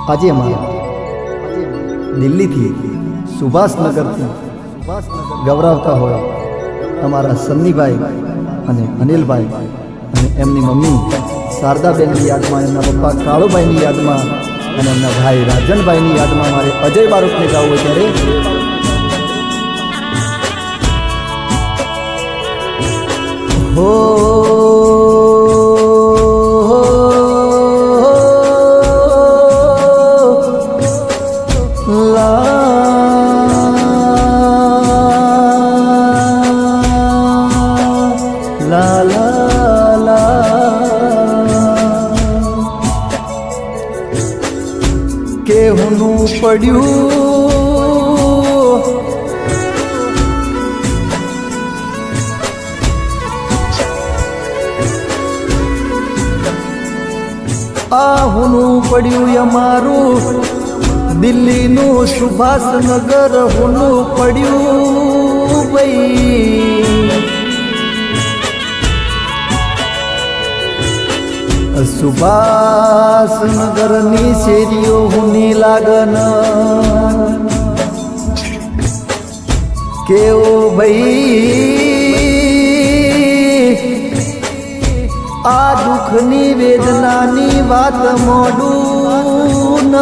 આજે અમારા દિલ્હીથી સુભાષનગરથી ગૌરવતા હોય અમારા સન્નીભાઈ અને અનિલભાઈ અને એમની મમ્મી શારદાબેનની યાદમાં, એમના પપ્પા કાળુભાઈની યાદમાં અને એમના ભાઈ રાજનભાઈની યાદમાં મારે અજય બારોટને ગાવું હોય ત્યારે હો કેહુનું પડ્યું આહુનું પડ્યું અમારું દિલ્હીનું સુભાષનગર હુનું પડ્યું ભાઈ સુભાષનગરની શેરીઓ હુની લાગન કેવો ભાઈ આ દુઃખની વેદનાની વાત મોડું ન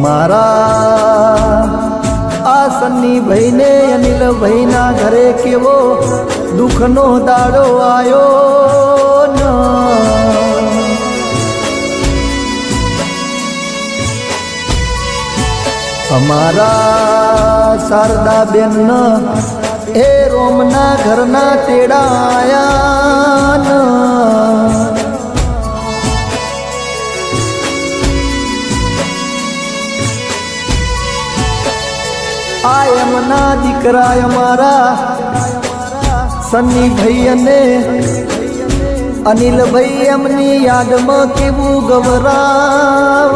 મારા આ સન્ની ભાઈને અનિલ ભાઈના ઘરે કેવો દુઃખનો દાડો આવ્યો ન અમારા શારદાબેન એ રોમના ઘરના તેડા આયા ન આ એમના દીકરા અમારા સન્નીભાઈ અને અનિલભાઈ એમની યાદમાં કેવું ગવરાવ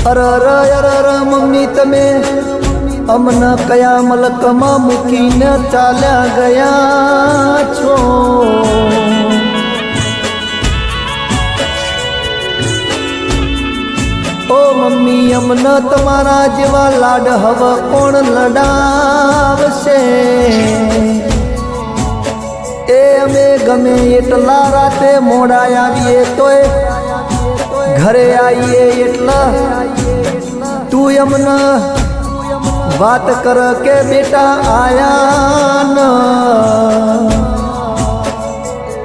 અરર મમ્મી તમે અમને કયા મલકમાં મૂકીને ચાલ્યા ગયા છો ઓ મમ્મી અમને તમારા જેવા લાડ હવે કોણ લડાવશે એ અમે ગમે એટલા રાતે મોડા આવીએ તોય ઘરે આવીએ એટલા તું અમને વાત કર કે બેટા આયા ન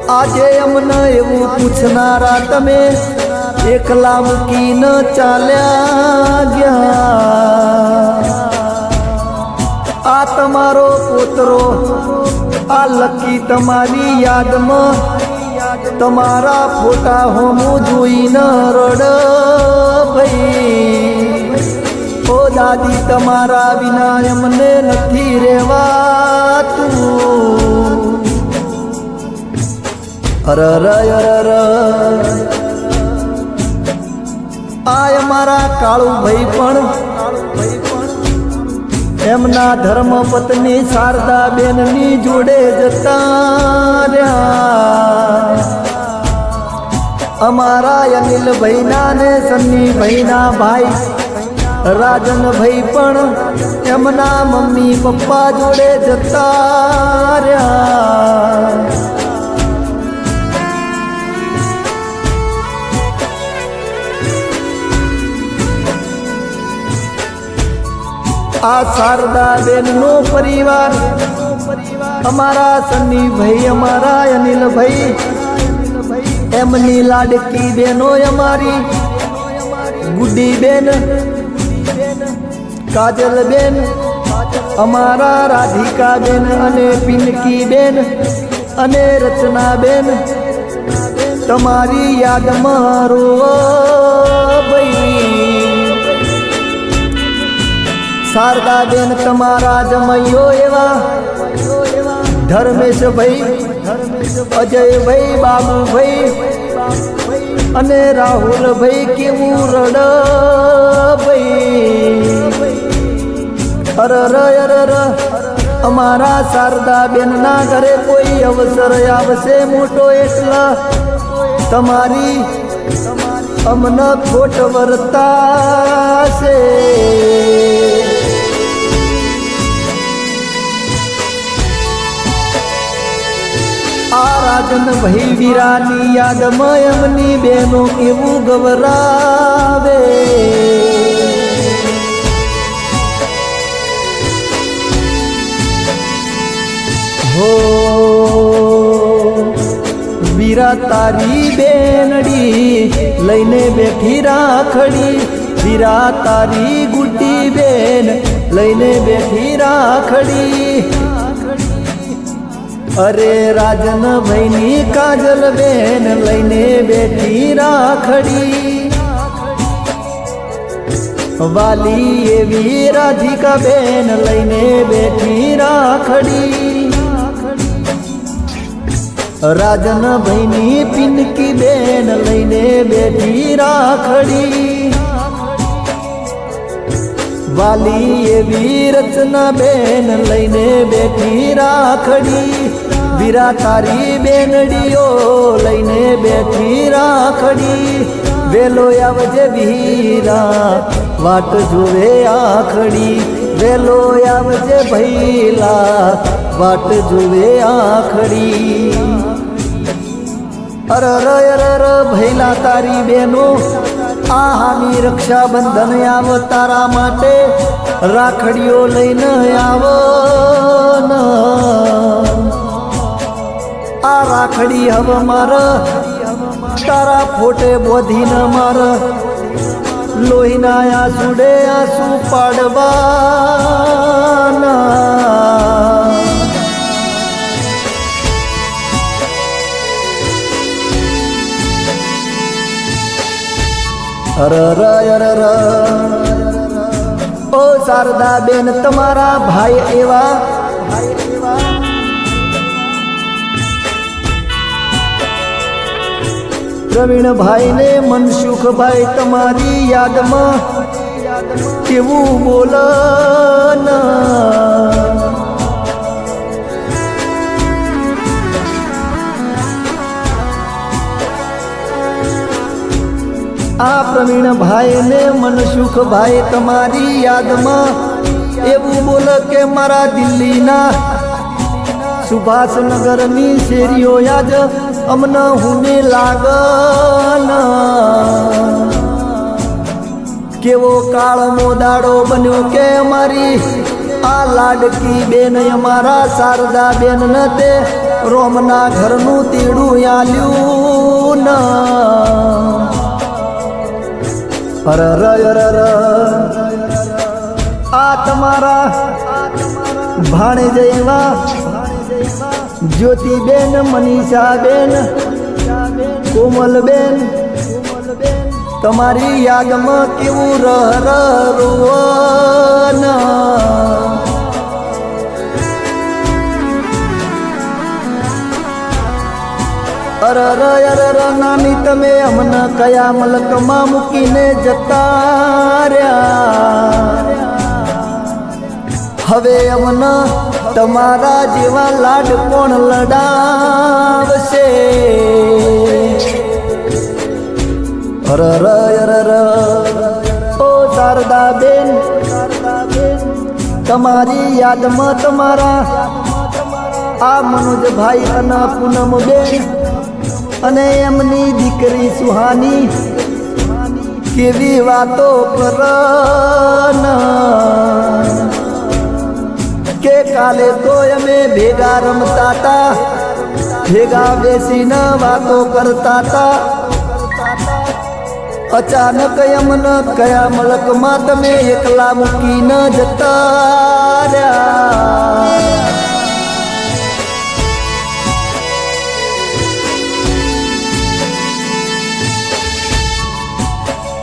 આજે અમને એવું પૂછનારા તમે એકલા મૂકીને ચાલ્યા ગયા આ તમારો પોતરો આ લકી તમારી યાદમાં તમારા ફોટા હોમું જોઈને રડ ભાઈ ઓ દાદી તમારા વિના એમને નથી રહેવાતું અરર અરર આ અમારા કાળુભાઈ પણ એમના ધર્મપત્ની શારદાબેનની જોડે જતા રહ્યા અમારા અનિલભાઈના ને સન્નીભાઈના ભાઈ રાજનભાઈ પણ એમના મમ્મી પપ્પા જોડે જતા રહ્યા આ શારદાબેનનો પરિવાર અમારા સન્નીભાઈ અમારા અનિલભાઈ એમની લાડકી બેનો અમારી ગુડ્ડીબેન કાજલબેન અમારા રાધિકાબેન અને પિનકીબેન અને રચનાબેન તમારી યાદમાં રોવો ભાઈ શારદાબેન તમારા જમૈયો એવા ધર્મેશભાઈ અજયભાઈ બાબુભાઈ અને રાહુલભાઈ કેવું રડ ભાઈ અરર અરર અમારા શારદા બેન ના ઘરે કોઈ અવસર આવશે મોટો એટલા તમારી અમને ખોટ વર્તાશે. આ રાજન ભાઈ વીરાની યાદમાં એમની બેનો કેવું ગવરાવે. હો વીરા તારી બેનડી લઈને બેઠી રાખડી. વીરા તારી ગુડ્ડી બેન લઈને બેઠી રાખડી. અરે રાજન ભાઈની કાજલ બેન લઈને બેઠી રાખડી. વાલી એવી રાધિકા બેન લઈને બેઠી રાખડી. રાજન ભાઈની પિનકી બેન લઈને બેઠી રાખડી. વાલી એવી રચના બેન લઈને બેઠી રાખડી. વીરા તારી બેનડીઓ લઈને બેઠી રાખડી. વેલો આવજે વીરા વાટ જોવે આખડી. વેલો આવજે ભૈલા વાટ જોવે આખડી. અરર અરર ભૈલા તારી બેનો આ હામી રક્ષાબંધન આવ તારા માટે રાખડીઓ લઈને આવ. આ રાખડી હવે માર તારા ફોટે બોધીને માર લોહીના આંસુડે આંસુ પાડવાના. અરર અરર ઓ શારદા બેન તમારા ભાઈ એવા પ્રવીણભાઈ ને મનસુખભાઈ તમારી યાદમાં કેવું બોલન. આ પ્રવીણભાઈ ને મનસુખભાઈ તમારી યાદમાં એવું બોલ કે મારા દિલ્હીના સુભાષનગરની શેરીઓ યાદ અમને હુને લાગન. કેવો કાળ મોદાડો બન્યો કે અમારી આ લાડકી બેન અમારા શારદા બેન ને તે રોમના ઘરનું તીડું આલ્યું ન. અરર અરર આ તમારા ભાણે જઈવા જ્યોતિબેન મનીષાબેન કોમલબેન તમારી યાદમાં કેવું રોવન. અરર અરર નાની તમે અમને કયા મલકમાં મૂકીને જતા રહ્યા. હવે અમને તમારા જેવા લાડ કોણ લડાવશે. અરર અરર ઓ શારદા બેન તમારી યાદમાં તમારા આ મનોજભાઈ અને પૂનમ બેન અને એમની દીકરી સુહાની કેવી વાતો કરન. કે કાલે તો અમે ભેગા રમતા તા, ભેગા બેસીને વાતો કરતા તા. અચાનક અમને કયા મલકમાં તમે એકલા મૂકીને જતા રહ્યા.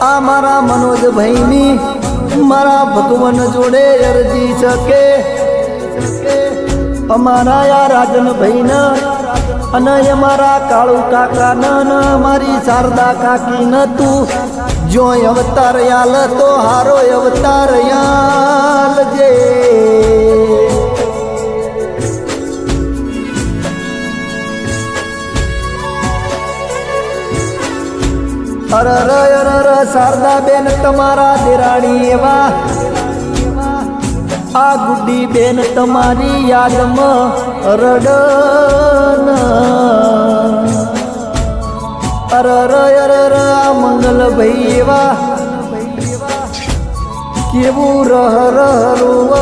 આ મારા મનોજભાઈની મારા ભગવાન જોડે અરજી છે કે અમારા યા રાજનભાઈના અને અમારા કાળુ કાકાના અમારી શારદા કાકીને તું જો અવતાર યાલ તો હારો અવતાર યાલજે. અરર શારદા બેન તમારા દેરાણી એવા આ ગુડી બેન તમારી યાદમાં રડન અરર આ મંગલ ભાઈ એવા કેવું રહરવન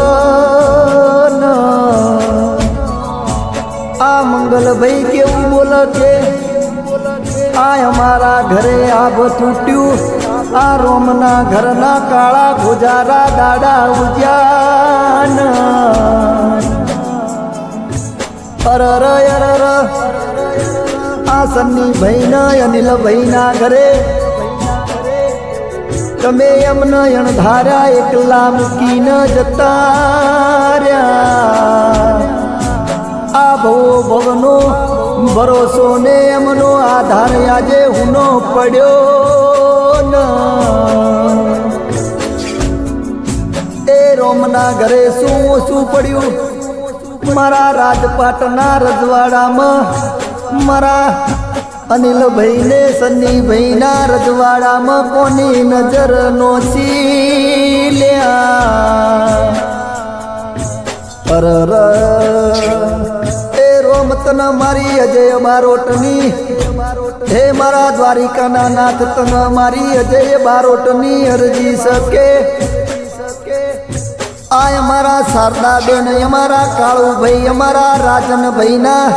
આ મંગલ ભાઈ કેવું બોલે છે આ અમારા ઘરે આભ તૂટ્યું આ રોમના ઘરના કાળા ગુજારા દાડા ઉજ્યાન અરર આ સન્ની ભાઈના અનિલ ભાઈના ઘરે તમે એમને અણધાર્યા એકલા મૂકીને જતા રહ્યા આ ભવનો ભરોસો ને એમનો આધાર આજે હુનો પડ્યો એ રોમના ઘરે શું પડ્યું મારા રાજપાટના રજવાડામાં મારા અનિલભાઈ ને સન્નીભાઈના રજવાડામાં કોની નજર નોચી લ્યા અરર તન મારી અજય બારોટની હે મારા દ્વારિકાના નાથ તન મારી અજય બારોટની અરજી શકે આ અમારા શારદા બેન અમારા કાળુભાઈ અમારા રાજનભાઈના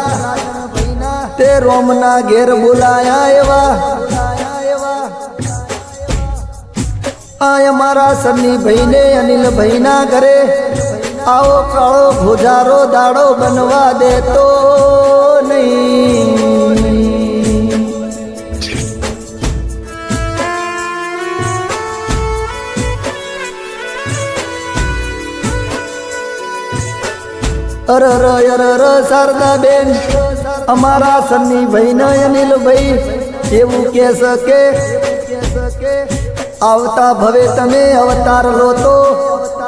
તે રોમના ઘેર બોલાયા એવા આ અમારા સન્નીભાઈ ને અનિલભાઈના ઘરે આવો કાળો ભોજારો દાડો બનવા દેતો નહીં અરર શારદા બેન અમારા સન્નીભાઈ ને અનિલભાઈ એવું કે શકે આવતા ભવે તમે અવતાર લો તો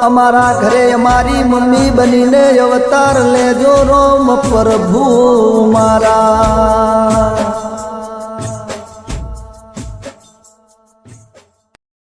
અમારા ઘરે અમારી મમ્મી બનીને અવતાર લેજો રોમ પ્રભુ મારા